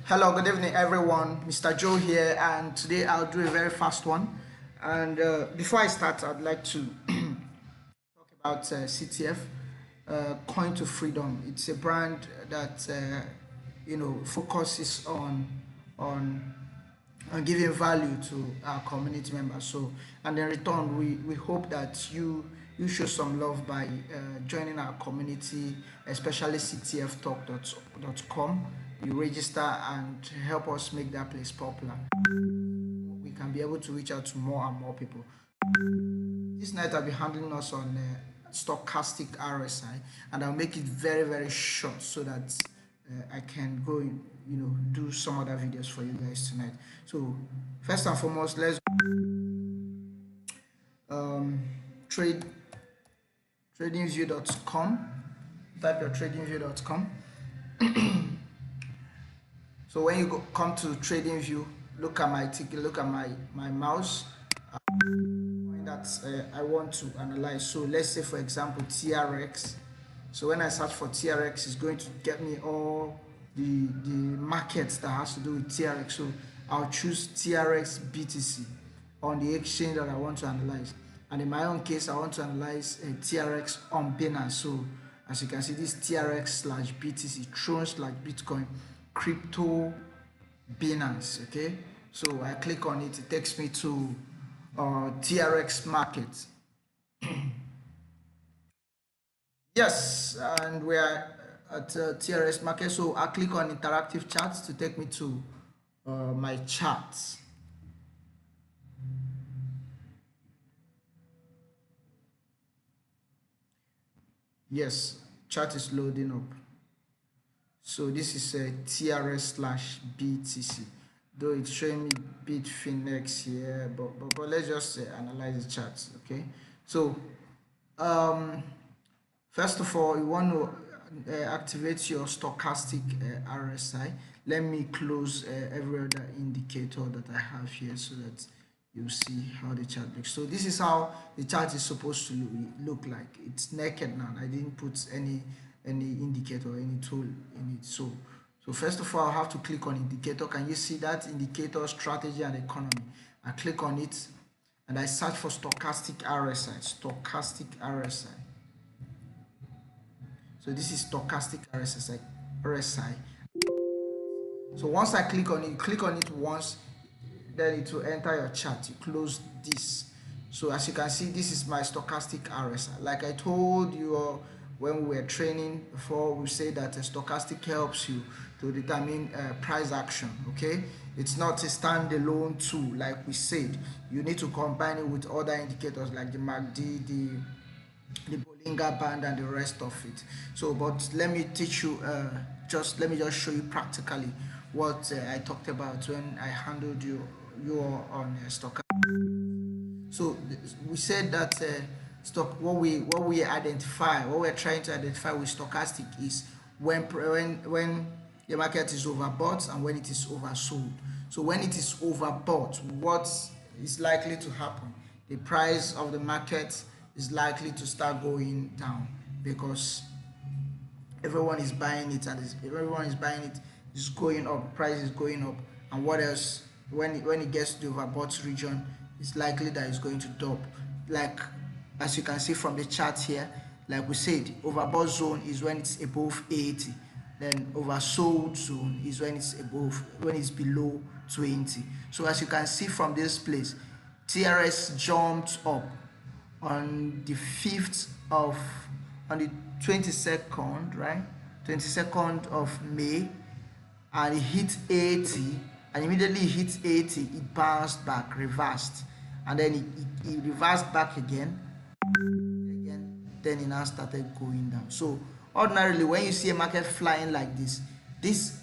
Hello, good evening, everyone. Mr. Joe here, and today I'll do a very fast one. And before I start, I'd like to talk about CTF, Coin to Freedom. It's a brand that focuses on giving value to our community members. So, and in return, we hope that you show some love by joining our community, especially ctftalk.com. You register and help us make that place popular. We can be able to reach out to more and more people. This night I'll be handling us on Stochastic RSI, and I'll make it very, very short so that I can go in, do some other videos for you guys tonight. So first and foremost, let's tradingview.com. Type your tradingview.com. So when you come to TradingView, look at my ticket, look at my mouse that I want to analyze. So let's say, for example, TRX. So when I search for TRX, it's going to get me all the markets that has to do with TRX. So I'll choose TRX BTC on the exchange that I want to analyze. And in my own case, I want to analyze TRX on Binance. So as you can see, this TRX/BTC, Tron/Bitcoin, crypto Binance. Okay, so I click on it, it takes me to TRX market. Yes, and we are at TRX market. So I click on interactive charts to take me to my charts. Yes, chart is loading up. So this is a TRS/BTC, though it's showing me Bitfinex here, but let's just analyze the charts. Okay, so first of all, you want to activate your stochastic RSI. Let me close every other indicator that I have here so that you see how the chart looks. So this is how the chart is supposed to look like. It's naked now. I didn't put any indicator, any tool in it. So first of all, I have to click on indicator. Can you see that indicator, strategy and economy? I click on it and I search for stochastic RSI. Stochastic RSI. So this is stochastic RSI. So once I click on it once, then it will enter your chart. You close this. So as you can see, this is my stochastic RSI. Like I told you when we were training before, we say that a stochastic helps you to determine price action. Okay, it's not a standalone tool. Like we said, you need to combine it with other indicators like the MACD, the Bollinger Band and the rest of it. So but let me teach you, let me just show you practically what I talked about when I handled you on stochastic. So we said that what we're trying to identify with stochastic is when the market is overbought and when it is oversold. So when it is overbought, what is likely to happen? The price of the market is likely to start going down because everyone is buying it, and everyone is buying it, is going up, price is going up. And what else? When it gets to the overbought region, it's likely that it's going to drop. Like as you can see from the chart here, like we said, overbought zone is when it's above 80, then oversold zone is when it's below 20. So as you can see from this place, TRS jumped up on the 22nd, right? 22nd of May, and it hit 80, and immediately it hit 80, it bounced back, reversed, and then it reversed back again, then it now started going down. So ordinarily, when you see a market flying like this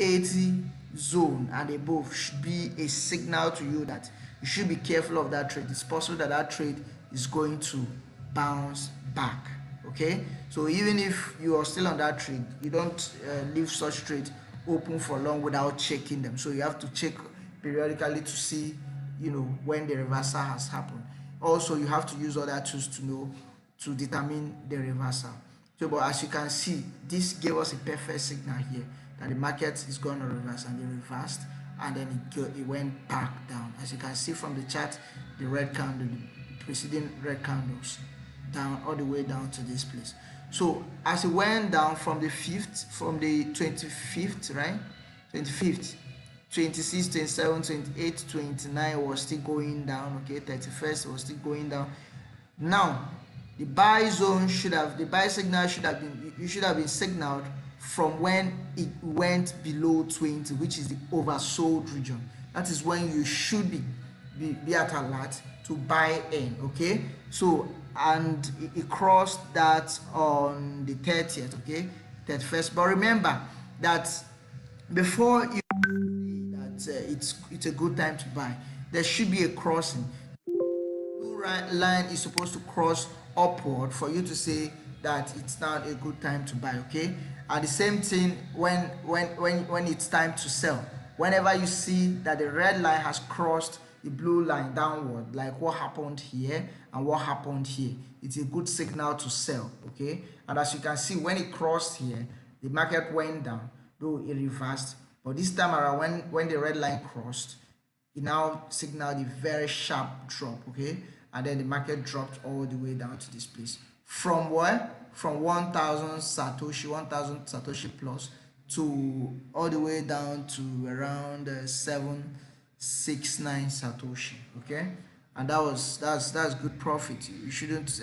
80 zone and above should be a signal to you that you should be careful of that trade. It's possible that that trade is going to bounce back. Okay, so even if you are still on that trade, you don't leave such trade open for long without checking them. So you have to check periodically to see when the reversal has happened. Also, you have to use other tools to determine the reversal. So but as you can see, this gave us a perfect signal here that the market is going to reverse, and it reversed, and then it went back down. As you can see from the chart, the red candle, the preceding red candles, down all the way down to this place. So as it went down from the 25th, right, 25th, 26, 27, 28, 29 was still going down. Okay, 31st was still going down. Now the buy zone the buy signal should have been signaled from when it went below 20, which is the oversold region. That is when you should be at alert to buy in. Okay, so and it crossed that on the 30th, okay, 31st. But remember that before you that it's a good time to buy, there should be a crossing. Blue line is supposed to cross upward for you to say that it's now a good time to buy. Okay, and the same thing when it's time to sell. Whenever you see that the red line has crossed the blue line downward, like what happened here and what happened here, it's a good signal to sell. Okay, and as you can see, when it crossed here, the market went down, though it reversed. But this time around, when the red line crossed, it now signaled a very sharp drop. Okay, and then the market dropped all the way down to this place. From where? From 1000 Satoshi plus, to all the way down to around 769 Satoshi. Okay, and that's good profit. You shouldn't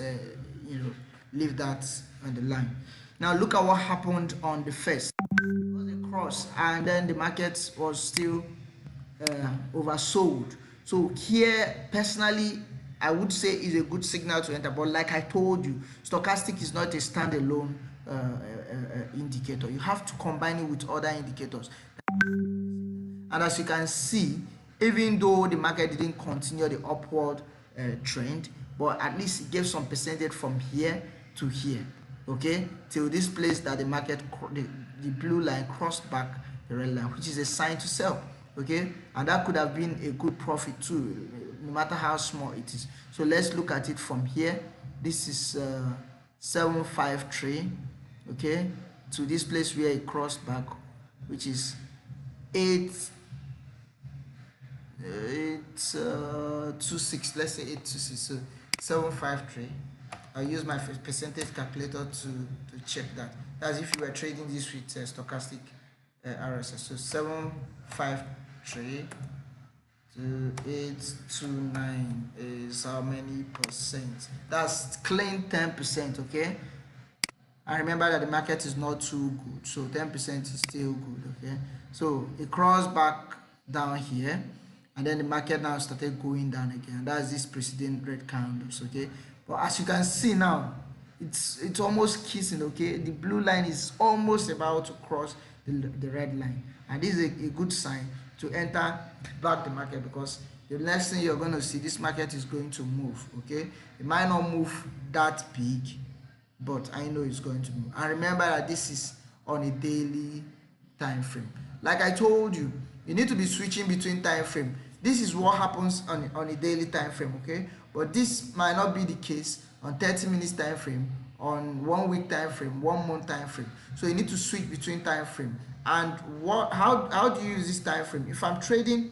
leave that on the line. Now look at what happened on the first. It was a cross, and then the market was still oversold. So here, personally, I would say is a good signal to enter. But like I told you, stochastic is not a standalone indicator. You have to combine it with other indicators. And as you can see, even though the market didn't continue the upward trend, but at least it gave some percentage from here to here. Okay, till this place that the market, the blue line crossed back the red line, which is a sign to sell. Okay, and that could have been a good profit too, no matter how small it is. So let's look at it from here. This is 753, okay, to this place where it crossed back, which is 826. Let's say 826. So 753. I'll use my percentage calculator to check that. That's if you were trading this with stochastic RSI. So 753 to 829 is how many percent? That's clean 10%. Okay, and remember that the market is not too good, so 10% is still good. Okay, so it crossed back down here, and then the market now started going down again. That's this preceding red candles. Okay, but as you can see now, it's almost kissing. Okay, the blue line is almost about to cross the red line, and this is a good sign to enter back the market, because the next thing you're going to see, this market is going to move. Okay, it might not move that big, but I know it's going to move. And remember that this is on a daily time frame. Like I told you, you need to be switching between time frame. This is what happens on a daily time frame. Okay, but this might not be the case on 30 minutes time frame, on 1 week time frame, 1 month time frame. So you need to switch between time frame. And how do you use this time frame? If I'm trading,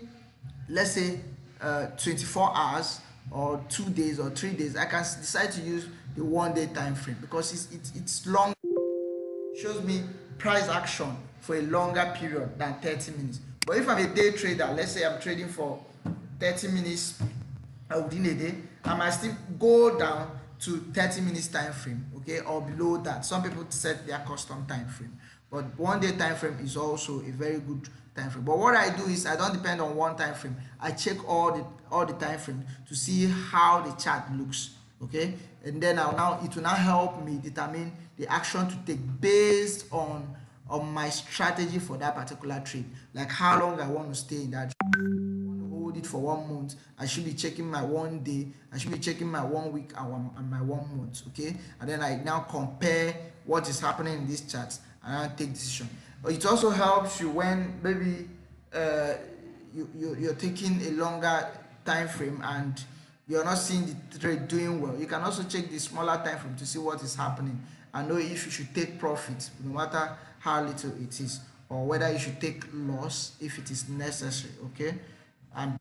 let's say 24 hours or 2 days or 3 days, I can decide to use the 1 day time frame, because it's long. It shows me price action for a longer period than 30 minutes. But if I'm a day trader, let's say I'm trading for 30 minutes within a day, I might still go down to 30 minutes time frame, okay, or below that. Some people set their custom time frame, but 1 day time frame is also a very good time frame. But what I do is I don't depend on one time frame. I check all the time frame to see how the chart looks. Okay, and then it will now help me determine the action to take based on my strategy for that particular trade. Like how long I want to stay in that trade. I want to hold it for 1 month. I should be checking my 1 day. I should be checking my 1 week and my 1 month. Okay, and then I now compare what is happening in these charts and I take decision. But it also helps you when maybe you're taking a longer time frame and you're not seeing the trade doing well. You can also check the smaller time frame to see what is happening and know if you should take profit, no matter how little it is. or whether you should take loss if it is necessary, okay, and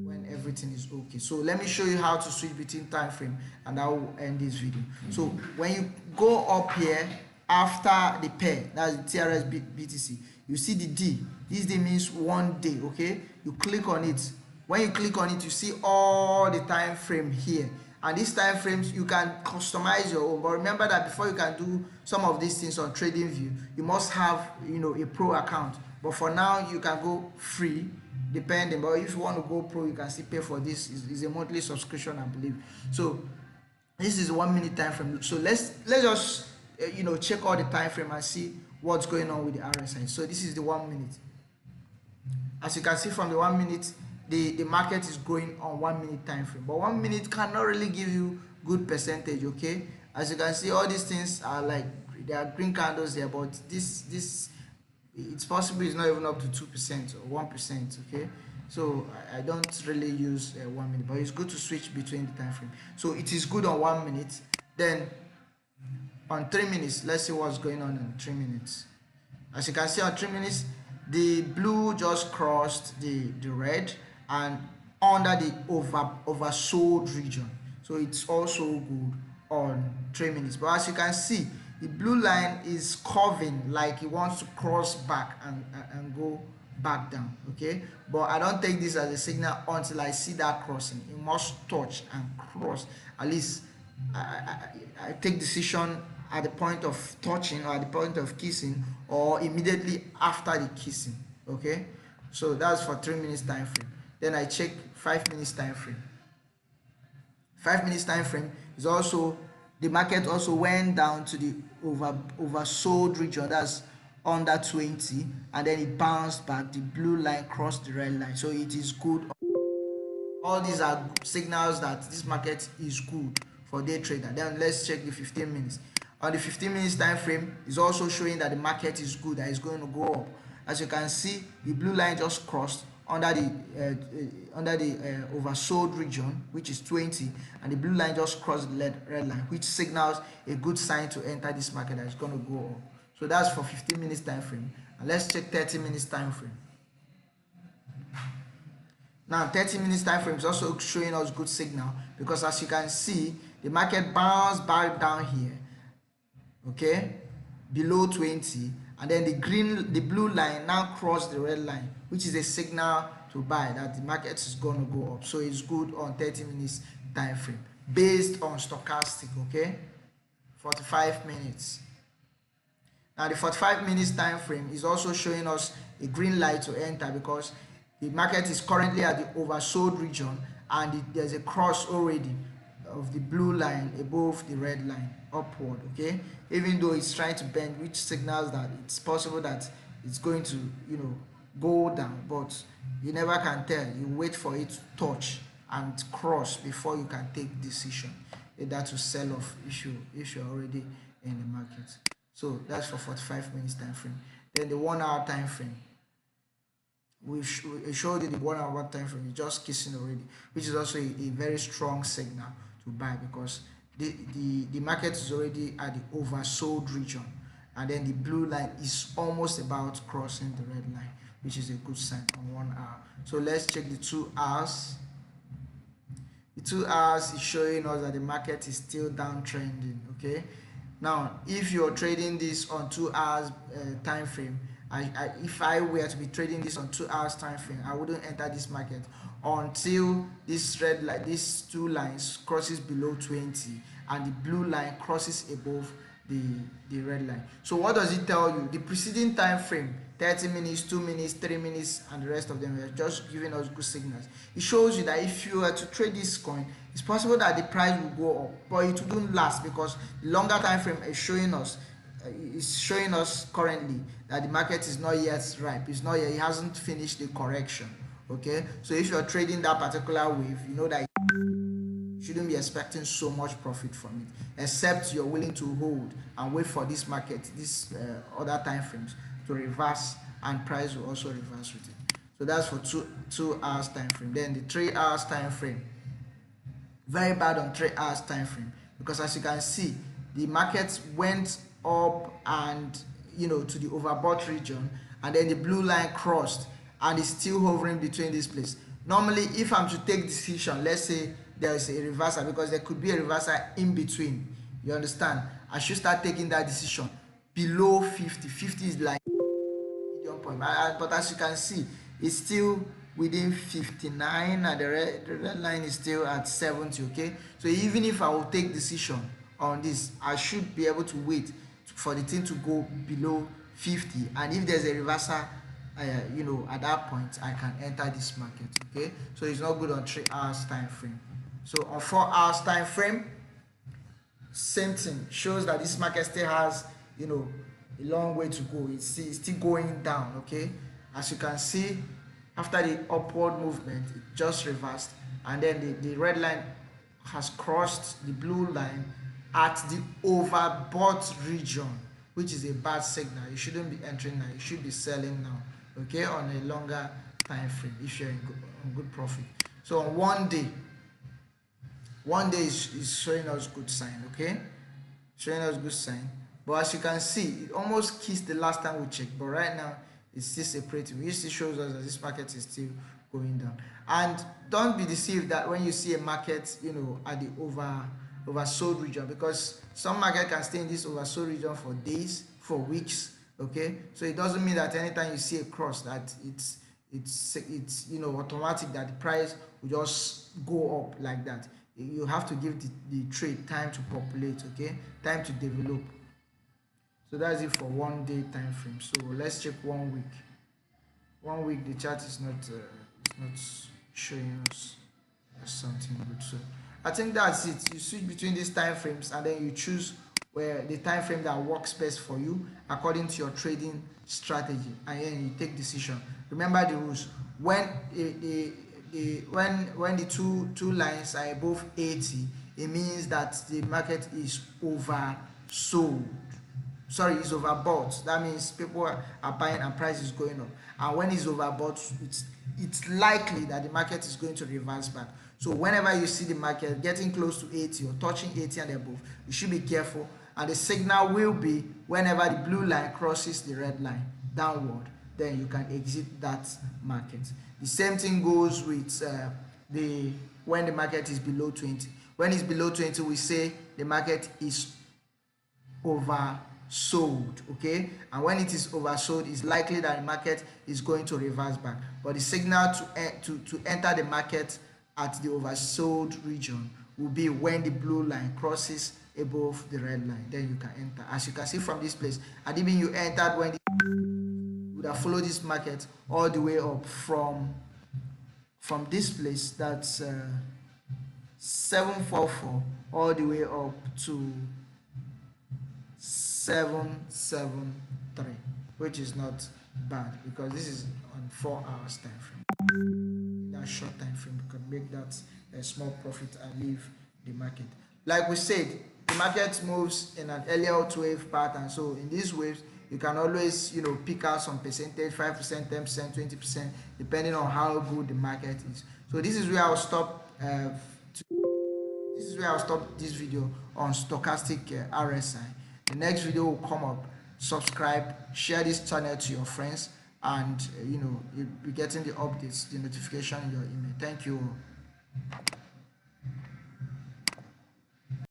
when everything is okay. So let me show you how to switch between time frame, and I will end this video. So when you go up here after the pair, that's the TRS BTC, you see the D. This D means 1 day, okay. You click on it. When you click on it, you see all the time frame here, and these time frames you can customize your own. But remember that before you can do some of these things on TradingView, you must have, you know, a pro account. But for now you can go free, depending. But if you want to go pro, you can still pay for this. It's a monthly subscription, I believe. So this is 1 minute time frame. So let's just you know, check all the time frame and see what's going on with the RSI. So this is the 1 minute. As you can see from the 1 minute, the market is going on 1 minute time frame, but 1 minute cannot really give you good percentage, okay. As you can see, all these things are like, there are green candles there, but this it's possible it's not even up to 2% or 1%, okay. So I don't really use 1 minute, but it's good to switch between the time frame. So it is good on 1 minute. Then on 3 minutes, let's see what's going on in 3 minutes. As you can see, on 3 minutes, the blue just crossed the red and under the oversold region, so it's also good on 3 minutes. But as you can see, the blue line is curving like it wants to cross back and go back down, okay. But I don't take this as a signal until I see that crossing. It must touch and cross. At least I take decision at the point of touching, or at the point of kissing, or immediately after the kissing, okay. So that's for 3 minutes time frame. Then I check 5 minutes time frame. 5 minutes time frame is also, the market also went down to the oversold region, that's under 20, and then it bounced back. The blue line crossed the red line, so it is good. All these are signals that this market is good for day trader. Then let's check the 15 minutes. On the 15 minutes time frame is also showing that the market is good, that is going to go up. As you can see, the blue line just crossed under the oversold region, which is 20, and the blue line just crossed the red line, which signals a good sign to enter this market that is going to go up. So that's for 15 minutes time frame. And let's check 30 minutes time frame. Now 30 minutes time frame is also showing us good signal, because as you can see, the market bounced back down here, okay, below 20, and then the blue line now crossed the red line, which is a signal to buy that the market is going to go up. So it's good on 30 minutes time frame based on stochastic, okay. 45 minutes. Now the 45 minutes time frame is also showing us a green light to enter, because the market is currently at the oversold region, and there's a cross already of the blue line above the red line upward, okay, even though it's trying to bend, which signals that it's possible that it's going to, you know, go down, but you never can tell. You wait for it to touch and cross before you can take decision either to sell off if you're already in the market. So that's for 45 minutes time frame. Then the 1 hour time frame, we showed you the 1 hour time frame is just kissing already, which is also a very strong signal to buy, because the market is already at the oversold region, and then the blue line is almost about crossing the red line, which is a good sign on 1 hour. So let's check the 2 hours. The 2 hours is showing us that the market is still downtrending, okay. Now if you're trading this on 2 hours time frame, if I were to be trading this on 2 hours time frame, I wouldn't enter this market until this red line, these two lines crosses below 20 and the blue line crosses above the red line. So what does it tell you? The preceding time frame, 30 minutes, 2 minutes, 3 minutes, and the rest of them are just giving us good signals. It shows you that if you were to trade this coin, it's possible that the price will go up, but it wouldn't last, because the longer time frame is showing us currently that the market is not yet ripe. It's not yet, it hasn't finished the correction, okay. So if you're trading that particular wave, you know that you shouldn't be expecting so much profit from it, except you're willing to hold and wait for this market, this other time frames to reverse, and price will also reverse with it. So that's for two hours time frame. Then the 3 hours time frame, very bad on 3 hours time frame, because as you can see, the market went up and to the overbought region, and then the blue line crossed and is still hovering between this place. Normally, if I'm to take decision, let's say there is a reversal, because there could be a reversal in between, you understand, I should start taking that decision below 50. 50 is like medium point, but as you can see, it's still within 59, and the red line is still at 70. Okay, so even if I will take decision on this, I should be able to wait for the thing to go below 50, and if there's a reversal, at that point I can enter this market. Okay, so it's not good on 3 hours time frame. So on 4 hours time frame, same thing, shows that this market still has a long way to go. It's still going down. Okay, as you can see, after the upward movement, it just reversed, and then the red line has crossed the blue line at the overbought region, which is a bad signal. You shouldn't be entering now, you should be selling now. Okay, on a longer time frame if you're in good profit. So on one day is showing us good sign. Okay, showing us good sign, but as you can see, it almost kissed the last time we checked, but right now it's still separating, which still shows us that this market is still going down. And don't be deceived that when you see a market at the oversold region, because some market can stay in this oversold region for days, for weeks. Okay, so it doesn't mean that anytime you see a cross that it's automatic that the price will just go up like that. You have to give the trade time to populate. Okay, time to develop. So that's it for 1 day time frame. So let's check 1 week. 1 week, the chart is not showing us something good. So I think that's it. You switch between these time frames, and then you choose where the time frame that works best for you according to your trading strategy, and then you take decision. Remember the rules. When when the two lines are above 80, it means that the market is oversold. Sorry, it's overbought. That means people are buying and price is going up. And when it's overbought, it's likely that the market is going to reverse back. So whenever you see the market getting close to 80 or touching 80 and above, you should be careful. And the signal will be whenever the blue line crosses the red line downward, then you can exit that market. The same thing goes with when the market is below 20. When it's below 20, we say the market is oversold. Okay, and when it is oversold, it's likely that the market is going to reverse back. But the signal to enter the market at the oversold region will be when the blue line crosses above the red line. Then you can enter. As you can see from this place, and even you entered when you would have followed this market all the way up from this place, that's 744, all the way up to 773, which is not bad because this is on 4 hours time frame. That short time frame, you can make that a small profit and leave the market. Like we said, the market moves in an Elliott wave pattern. So in these waves, you can always pick out some percentage, 5%, 10%, 20%, depending on how good the market is. So this is where I'll stop. This is where I'll stop this video on stochastic RSI. The next video will come up. Subscribe, share this channel to your friends, and you'll be getting the updates, the notification in your email. Thank you.